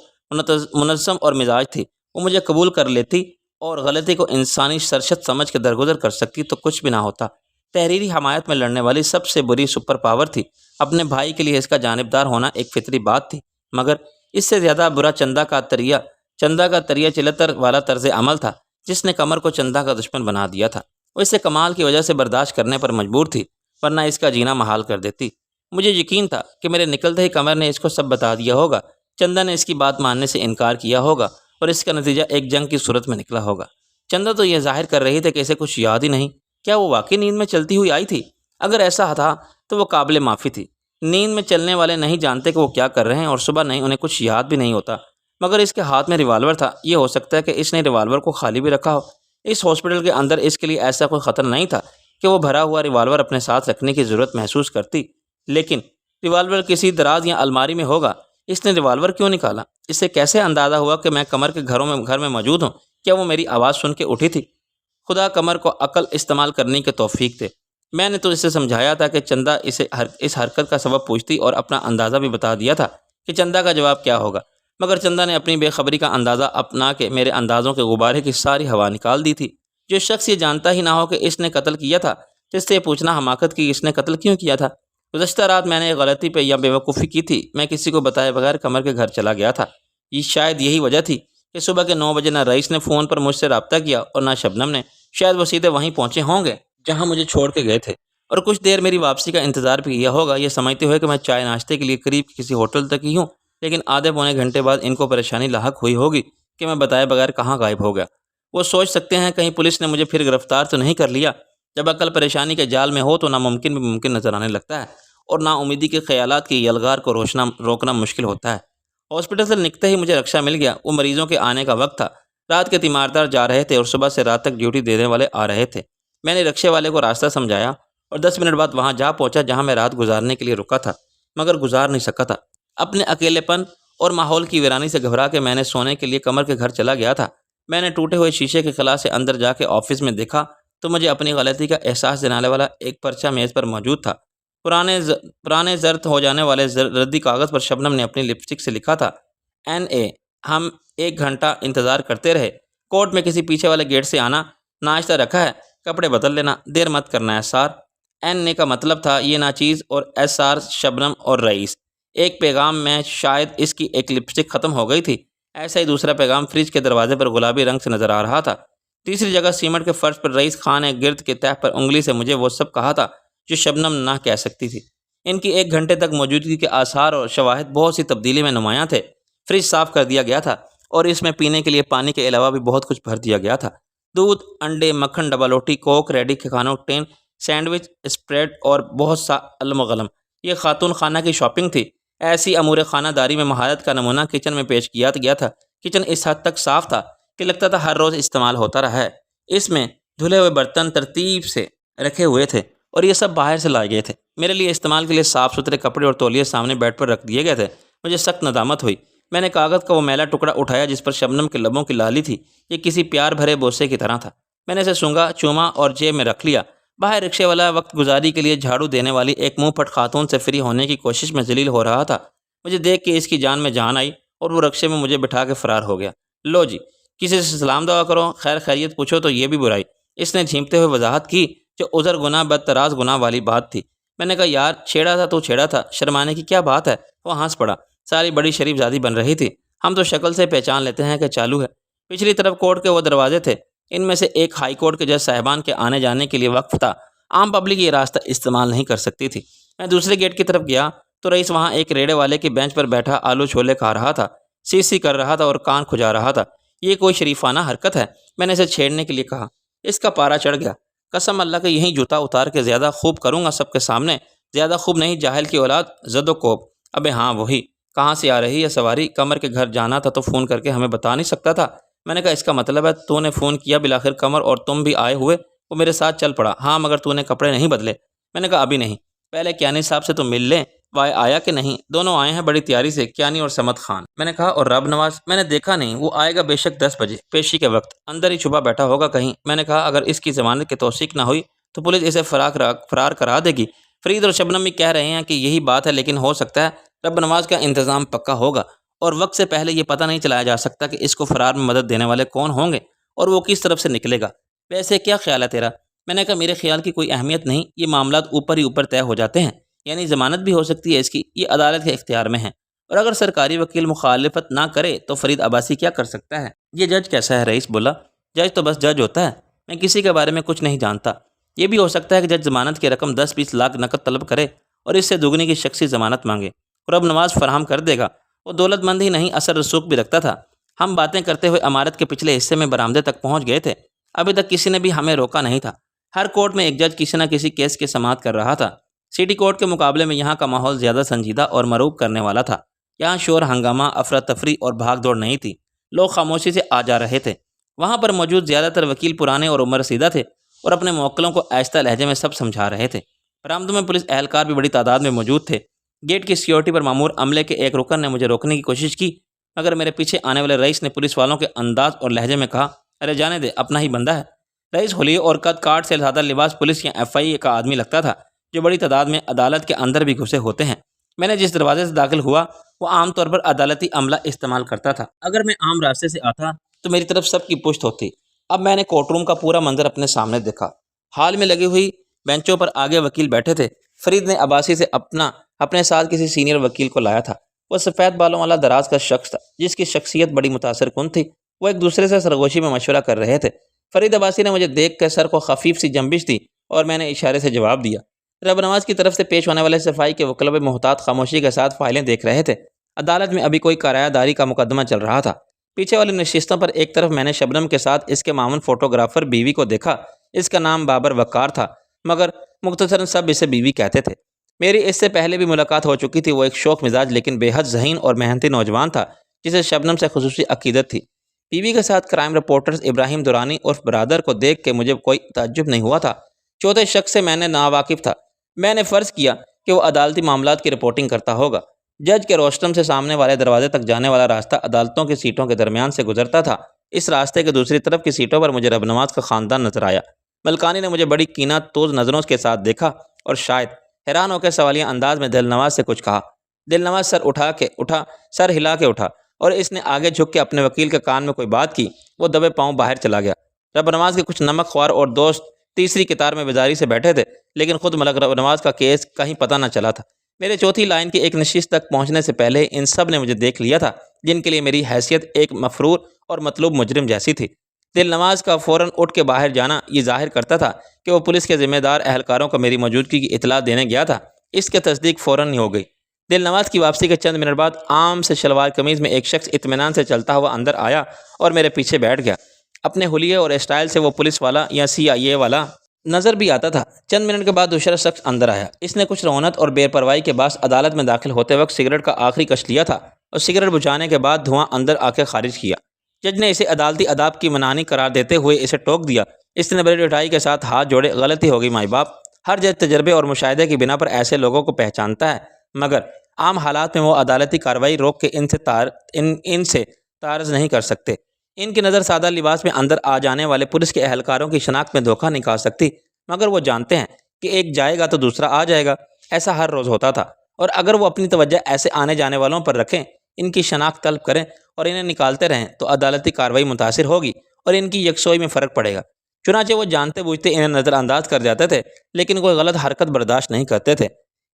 منظم اور مزاج تھی، وہ مجھے قبول کر لیتی اور غلطی کو انسانی سرشت سمجھ کے درگزر کر سکتی تو کچھ بھی نہ ہوتا۔ تحریری حمایت میں لڑنے والی سب سے بری سپر پاور تھی۔ اپنے بھائی کے لیے اس کا جانبدار ہونا ایک فطری بات تھی، مگر اس سے زیادہ برا چندہ کا تریہ چلتر والا طرز عمل تھا جس نے قمر کو چندہ کا دشمن بنا دیا تھا۔ وہ اسے کمال کی وجہ سے برداشت کرنے پر مجبور تھی، ورنہ اس کا جینا محال کر دیتی۔ مجھے یقین تھا کہ میرے نکلتے ہی قمر نے اس کو سب بتا دیا ہوگا، چندہ نے اس کی بات ماننے سے انکار کیا ہوگا اور اس کا نتیجہ ایک جنگ کی صورت میں نکلا ہوگا۔ چندہ تو یہ ظاہر کر رہی تھی کہ اسے کچھ یاد ہی نہیں۔ کیا وہ واقعی نیند میں چلتی ہوئی آئی تھی؟ اگر ایسا تھا تو وہ قابل معافی تھی۔ نیند میں چلنے والے نہیں جانتے کہ وہ کیا کر رہے ہیں اور صبح نہیں انہیں کچھ یاد بھی نہیں ہوتا، مگر اس کے ہاتھ میں ریوالور تھا۔ یہ ہو سکتا ہے کہ اس نے ریوالور کو خالی بھی رکھا ہو۔ اس ہاسپٹل کے اندر اس کے لیے ایسا کوئی خطر نہیں تھا کہ وہ بھرا ہوا ریوالور اپنے ساتھ رکھنے کی ضرورت محسوس کرتی، لیکن ریوالور کسی دراز یا الماری میں ہوگا۔ اس نے ریوالور کیوں نکالا؟ اسے کیسے اندازہ ہوا کہ میں قمر کے گھر میں موجود ہوں؟ کیا وہ میری آواز سن کے اٹھی تھی؟ خدا قمر کو عقل استعمال کرنے کے توفیق دے۔ میں نے تو اسے سمجھایا تھا کہ چندہ اسے اس حرکت کا سبب پوچھتی اور اپنا اندازہ بھی بتا دیا تھا کہ چندہ کا جواب کیا ہوگا، مگر چندہ نے اپنی بے خبری کا اندازہ اپنا کے میرے اندازوں کے غبارے کی ساری ہوا نکال دی تھی۔ جو شخص یہ جانتا ہی نہ ہو کہ اس نے قتل کیا تھا، جس سے یہ پوچھنا حماقت کی اس نے قتل کیوں کیا تھا۔ گزشتہ رات میں نے ایک غلطی پہ یا بیوقوفی کی تھی، میں کسی کو بتائے بغیر قمر کے گھر چلا گیا تھا۔ یہ شاید یہی وجہ تھی کہ صبح کے 9 بجے نہ رئیس نے فون پر مجھ سے رابطہ کیا اور نہ شبنم نے۔ شاید وہ سیدھے وہیں پہنچے ہوں گے جہاں مجھے چھوڑ کے گئے تھے، اور کچھ دیر میری واپسی کا انتظار بھی کیا ہوگا، یہ سمجھتے ہوئے کہ میں چائے ناشتے کے لیے قریب کسی ہوٹل تک ہی ہوں۔ لیکن آدھے پونے گھنٹے بعد ان کو پریشانی لاحق ہوئی ہوگی کہ میں بتائے بغیر کہاں غائب ہو گیا۔ وہ سوچ سکتے ہیں کہیں پولیس نے مجھے پھر گرفتار تو نہیں کر لیا۔ جب عقل پریشانی کے جال میں ہو تو ناممکن بھی ممکن نظر آنے لگتا ہے اور نا امیدی کے خیالات کی یلغار کو روکنا مشکل ہوتا ہے۔ ہاسپٹل سے نکلتے ہی مجھے رکشہ مل گیا۔ وہ مریضوں کے آنے کا وقت تھا، رات کے تیماردار جا رہے تھے اور صبح سے رات تک ڈیوٹی دینے والے آ رہے تھے۔ میں نے رکشے والے کو راستہ سمجھایا اور 10 منٹ بعد وہاں جا پہنچا جہاں میں رات گزارنے کے لیے رکا تھا، مگر گزار نہیں سکا تھا۔ اپنے اکیلے پن اور ماحول کی ویرانی سے گھبرا کے میں نے سونے کے لیے قمر کے گھر چلا گیا تھا۔ میں نے ٹوٹے ہوئے شیشے کے خلا سے اندر جا کے آفس میں دیکھا تو مجھے اپنی غلطی کا احساس دلانے والا ایک پرچہ میز پر موجود تھا۔ پرانے زرد ہو جانے والے ردی کاغذ پر شبنم نے اپنی لپسٹک سے لکھا تھا، NA۔ ہم 1 گھنٹہ انتظار کرتے رہے۔ کورٹ میں کسی پیچھے والے گیٹ سے آنا، ناشتہ رکھا ہے، کپڑے بدل لینا، دیر مت کرنا ہے SR۔ NA کا مطلب تھا یہ ناچیز اور SR شبنم اور رئیس۔ ایک پیغام میں شاید اس کی ایک لپسٹک ختم ہو گئی تھی، ایسا ہی دوسرا پیغام فریج کے دروازے پر گلابی رنگ سے نظر آ رہا تھا۔ تیسری جگہ سیمنٹ کے فرش پر رئیس خان نے گرد کے تہہ پر انگلی سے مجھے وہ سب کہا تھا جو شبنم نہ کہہ سکتی تھی۔ ان کی 1 گھنٹے تک موجودگی کے آثار اور شواہد بہت سی تبدیلی میں نمایاں تھے۔ فریج صاف کر دیا گیا تھا اور اس میں پینے کے لیے پانی کے علاوہ بھی بہت کچھ بھر دیا گیا تھا۔ دودھ، انڈے، مکھن، ڈبہ روٹی، کوک، ریڈی کے کھانوں، ٹین، سینڈوچ، اسپریڈ اور بہت سا علم و غلم۔ یہ خاتون خانہ کی شاپنگ تھی۔ ایسی امور خانہ داری میں مہارت کا نمونہ کچن میں پیش کیا گیا تھا۔ کچن اس حد تک صاف تھا کہ لگتا تھا ہر روز استعمال ہوتا رہا ہے۔ اس میں دھلے ہوئے برتن ترتیب سے رکھے ہوئے تھے اور یہ سب باہر سے لائے گئے تھے۔ میرے لیے استعمال کے لیے صاف ستھرے کپڑے اور تولیے سامنے بیڈ پر رکھ دیے گئے تھے۔ مجھے سخت ندامت ہوئی۔ میں نے کاغذ کا وہ میلا ٹکڑا اٹھایا جس پر شبنم کے لبوں کی لالی تھی۔ یہ کسی پیار بھرے بوسے کی طرح تھا۔ میں نے اسے سونگا، چوما اور جیب میں رکھ لیا۔ باہر رکشے والا وقت گزاری کے لیے جھاڑو دینے والی ایک منہ پھٹ خاتون سے فری ہونے کی کوشش میں ذلیل ہو رہا تھا۔ مجھے دیکھ کے اس کی جان میں جان آئی اور وہ رکشے میں مجھے بٹھا کے فرار ہو گیا۔ لو جی، کسی سے سلام دعا کرو، خیر خیریت پوچھو تو یہ بھی برائی، اس نے جھیمتے ہوئے وضاحت کی جو عذر گناہ بدتراز گناہ والی بات تھی۔ میں نے کہا یار چھیڑا تھا تو چھیڑا تھا، شرمانے کی کیا بات ہے؟ وہ ہنس پڑا۔ ساری بڑی شریف زادی بن رہی تھی۔ ہم تو شکل سے پہچان لیتے ہیں کہ چالو ہے۔ پچھلی طرف کورٹ کے وہ دروازے تھے، ان میں سے ایک ہائی کورٹ کے جج صاحبان کے آنے جانے کے لیے وقف تھا۔ عام پبلک یہ راستہ استعمال نہیں کر سکتی تھی۔ میں دوسرے گیٹ کی طرف گیا تو رئیس وہاں ایک ریڑے والے کی بینچ پر بیٹھا آلو چھولے کھا رہا تھا، سی کر رہا تھا اور کان کھجا رہا تھا۔ یہ کوئی شریفانہ حرکت ہے؟ میں نے اسے چھیڑنے کے لیے کہا۔ اس کا پارا چڑھ گیا۔ قسم اللہ کا یہیں جوتا اتار کے زیادہ خوب کروں گا سب کے سامنے۔ زیادہ خوب نہیں، جاہل کی اولاد، زد و کوب۔ ابے ہاں وہی، کہاں سے آ رہی ہے سواری؟ قمر کے گھر جانا تھا تو فون کر کے ہمیں بتا نہیں سکتا تھا؟ میں نے کہا اس کا مطلب ہے تو نے فون کیا، بالآخر قمر اور تم بھی آئے ہوئے، وہ میرے ساتھ چل پڑا۔ ہاں مگر تو نے کپڑے نہیں بدلے؟ میں نے کہا ابھی نہیں، پہلے کیانی صاحب سے تو مل لیں۔ وائے آیا کہ نہیں؟ دونوں آئے ہیں بڑی تیاری سے، کیانی اور سمد خان۔ میں نے کہا اور رب نواز؟ میں نے دیکھا نہیں، وہ آئے گا بے شک 10 بجے پیشی کے وقت، اندر ہی چھپا بیٹھا ہوگا کہیں۔ میں نے کہا اگر اس کی ضمانت کی توثیق نہ ہوئی تو پولیس اسے فرار کرا دے گی۔ فرید اور شبنم بھی کہہ رہے ہیں کہ یہی بات ہے، لیکن ہو سکتا ہے رب نواز کا انتظام پکا ہوگا اور وقت سے پہلے یہ پتہ نہیں چلایا جا سکتا کہ اس کو فرار میں مدد دینے والے کون ہوں گے اور وہ کس طرف سے نکلے گا۔ ویسے کیا خیال ہے تیرا؟ میں نے کہا میرے خیال کی کوئی اہمیت نہیں، یہ معاملات اوپر ہی اوپر طے ہو جاتے ہیں، یعنی ضمانت بھی ہو سکتی ہے اس کی، یہ عدالت کے اختیار میں ہے، اور اگر سرکاری وکیل مخالفت نہ کرے تو فرید عباسی کیا کر سکتا ہے؟ یہ جج کیسا ہے؟ رئیس بولا۔ جج تو بس جج ہوتا ہے، میں کسی کے بارے میں کچھ نہیں جانتا۔ یہ بھی ہو سکتا ہے کہ جج ضمانت کی رقم 10-20 لاکھ نقد طلب کرے اور اس سے دگنی کی شخصی ضمانت مانگے، اور اب نواز فراہم کر دے گا۔ وہ دولت مند ہی نہیں، اثر رسوخ بھی رکھتا تھا۔ ہم باتیں کرتے ہوئے عمارت کے پچھلے حصے میں برآمدے تک پہنچ گئے تھے۔ ابھی تک کسی نے بھی ہمیں روکا نہیں تھا۔ ہر کورٹ میں ایک جج کسی نہ کسی کیس کی سماعت کر رہا تھا۔ سٹی کورٹ کے مقابلے میں یہاں کا ماحول زیادہ سنجیدہ اور مرعوب کرنے والا تھا۔ یہاں شور ہنگامہ، افراتفری اور بھاگ دوڑ نہیں تھی، لوگ خاموشی سے آ جا رہے تھے۔ وہاں پر موجود زیادہ تر وکیل پرانے اور عمر رسیدہ تھے اور اپنے موکلوں کو آہستہ لہجے میں سب سمجھا رہے تھے۔ برآمدوں میں پولیس اہلکار بھی بڑی تعداد میں موجود تھے۔ گیٹ کی سیکورٹی پر مامور عملے کے ایک رکن نے مجھے روکنے کی کوشش کی، مگر میرے پیچھے آنے والے رئیس نے پولیس والوں کے انداز اور لہجے میں کہا، ارے جانے دے، اپنا ہی بندہ ہے۔ رئیس ہولیے اور قد کاٹ سے سادہ لباس پولیس یا FI کا آدمی لگتا تھا جو بڑی تعداد میں عدالت کے اندر بھی گھسے ہوتے ہیں۔ میں نے جس دروازے سے داخل ہوا وہ عام طور پر عدالتی عملہ استعمال کرتا تھا۔ اگر میں عام راستے سے آتا تو میری طرف سب کی پشت ہوتی۔ اب میں نے کورٹ روم کا پورا منظر اپنے سامنے دیکھا۔ ہال میں لگی ہوئی بینچوں پر آگے وکیل بیٹھے تھے۔ فرید نے عباسی سے اپنے ساتھ کسی سینئر وکیل کو لایا تھا۔ وہ سفید بالوں والا دراز کا شخص تھا جس کی شخصیت بڑی متاثر کن تھی۔ وہ ایک دوسرے سے سرگوشی میں مشورہ کر رہے تھے۔ فرید عباسی نے مجھے دیکھ کر سر کو خفیف سی جنبش دی اور میں نے اشارے سے جواب دیا۔ رب نواز کی طرف سے پیش ہونے والے صفائی کے وکلا محتاط خاموشی کے ساتھ فائلیں دیکھ رہے تھے۔ عدالت میں ابھی کوئی کرایہ داری کا مقدمہ چل رہا تھا۔ پیچھے والی نشستوں پر ایک طرف میں نے شبنم کے ساتھ اس کے معاون فوٹوگرافر بیوی کو دیکھا۔ اس کا نام بابر وقار تھا، مگر مختصراً سب اسے بیوی کہتے تھے۔ میری اس سے پہلے بھی ملاقات ہو چکی تھی۔ وہ ایک شوخ مزاج لیکن بے حد ذہین اور محنتی نوجوان تھا جسے شبنم سے خصوصی عقیدت تھی۔ بیوی کے ساتھ کرائم رپورٹرز ابراہیم دورانی عرف برادر کو دیکھ کے مجھے کوئی تعجب نہیں ہوا تھا۔ چوتھے شخص سے میں نے ناواقف تھا۔ میں نے فرض کیا کہ وہ عدالتی معاملات کی رپورٹنگ کرتا ہوگا۔ جج کے روسٹرم سے سامنے والے دروازے تک جانے والا راستہ عدالتوں کی سیٹوں کے درمیان سے گزرتا تھا اس راستے کے دوسری طرف کی سیٹوں پر مجھے رب نواز کا خاندان نظر آیا۔ ملکانی نے مجھے بڑی کینہ توز نظروں کے ساتھ دیکھا اور شاید حیران ہو کے سوالیہ انداز میں دل نواز سے کچھ کہا۔ دل نواز سر ہلا کے اٹھا اور اس نے آگے جھک کے اپنے وکیل کے کان میں کوئی بات کی۔ وہ دبے پاؤں باہر چلا گیا۔ رب نواز کے کچھ نمک خوار اور دوست تیسری قطار میں بیداری سے بیٹھے تھے، لیکن خود ملک رب نواز کا کیس کہیں پتہ نہ چلا تھا۔ میرے چوتھی لائن کی ایک نشست تک پہنچنے سے پہلے ان سب نے مجھے دیکھ لیا تھا، جن کے لیے میری حیثیت ایک مفرور اور مطلوب مجرم جیسی تھی۔ دل نواز کا فوراً اٹھ کے باہر جانا یہ ظاہر کرتا تھا کہ وہ پولیس کے ذمہ دار اہلکاروں کو میری موجودگی کی اطلاع دینے گیا تھا۔ اس کی تصدیق فوراً ہی ہو گئی۔ دل نواز کی واپسی کے چند منٹ بعد عام سے شلوار قمیض میں ایک شخص اطمینان سے چلتا ہوا اندر آیا اور میرے پیچھے بیٹھ گیا۔ اپنے حلیے اور اسٹائل سے وہ پولیس والا یا CIA والا نظر بھی آتا تھا۔ چند منٹ کے بعد دوسرا شخص اندر آیا۔ اس نے کچھ رونت اور بے پرواہی کے باعث عدالت میں داخل ہوتے وقت سگریٹ کا آخری کش لیا تھا اور سگریٹ بجھانے کے بعد دھواں اندر آ کے خارج کیا۔ جج نے اسے عدالتی آداب کی منانی قرار دیتے ہوئے اسے ٹوک دیا۔ اس نے بڑی ڈٹائی کے ساتھ ہاتھ جوڑے، غلطی ہوگی مائی باپ۔ ہر جج تجربے اور مشاہدے کی بنا پر ایسے لوگوں کو پہچانتا ہے، مگر عام حالات میں وہ عدالتی کارروائی روک کے ان سے تعارض نہیں کر سکتے۔ ان کی نظر سادہ لباس میں اندر آ جانے والے پولیس کے اہلکاروں کی شناخت میں دھوکہ نکال سکتی، مگر وہ جانتے ہیں کہ ایک جائے گا تو دوسرا آ جائے گا۔ ایسا ہر روز ہوتا تھا، اور اگر وہ اپنی توجہ ایسے آنے جانے والوں پر رکھیں، ان کی شناخت طلب کریں اور انہیں نکالتے رہیں تو عدالتی کارروائی متاثر ہوگی اور ان کی یکسوئی میں فرق پڑے گا۔ چنانچہ وہ جانتے بوجھتے انہیں نظر انداز کر جاتے تھے، لیکن کوئی غلط حرکت برداشت نہیں کرتے تھے۔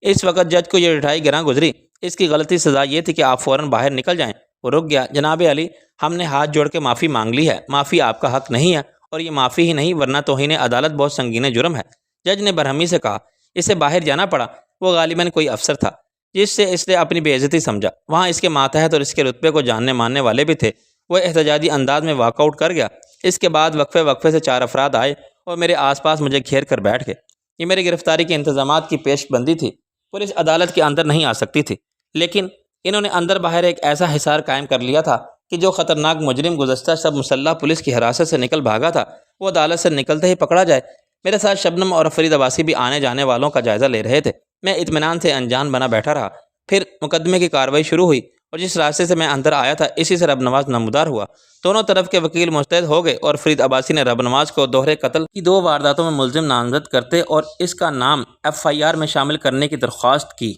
اس وقت جج کو یہ ڈٹائی گراں گزری۔ اس کی غلطی سزا یہ تھی کہ آپ فوراً باہر نکل جائیں۔ وہ رک گیا۔ جناب علی، ہم نے ہاتھ جوڑ کے معافی مانگ لی ہے۔ معافی آپ کا حق نہیں ہے، اور یہ معافی ہی نہیں ورنہ توہین عدالت بہت سنگین جرم ہے۔ جج نے برہمی سے کہا۔ اسے باہر جانا پڑا۔ وہ غالباً کوئی افسر تھا جس سے اس نے اپنی بے عزتی سمجھا۔ وہاں اس کے ماتحت اور اس کے رتبے کو جاننے ماننے والے بھی تھے۔ وہ احتجاجی انداز میں واک آؤٹ کر گیا۔ اس کے بعد وقفے سے 4 افراد آئے اور میرے آس پاس مجھے گھیر کر بیٹھ گئے۔ یہ میری گرفتاری کے انتظامات کی پیش بندی تھی۔ پولیس عدالت کے اندر نہیں آ سکتی تھی، لیکن انہوں نے اندر باہر ایک ایسا حصار قائم کر لیا تھا کہ جو خطرناک مجرم گزشتہ شب مسلح پولیس کی حراست سے نکل بھاگا تھا، وہ عدالت سے نکلتے ہی پکڑا جائے۔ میرے ساتھ شبنم اور فرید عباسی بھی آنے جانے والوں کا جائزہ لے رہے تھے۔ میں اطمینان سے انجان بنا بیٹھا رہا۔ پھر مقدمے کی کارروائی شروع ہوئی اور جس راستے سے میں اندر آیا تھا اسی سے رب نواز نمودار ہوا۔ دونوں طرف کے وکیل مستعد ہو گئے اور فرید عباسی نے رب نواز کو دوہرے قتل کی 2 وارداتوں میں ملزم نامزد کرتے اور اس کا نام FIR میں شامل کرنے کی درخواست کی۔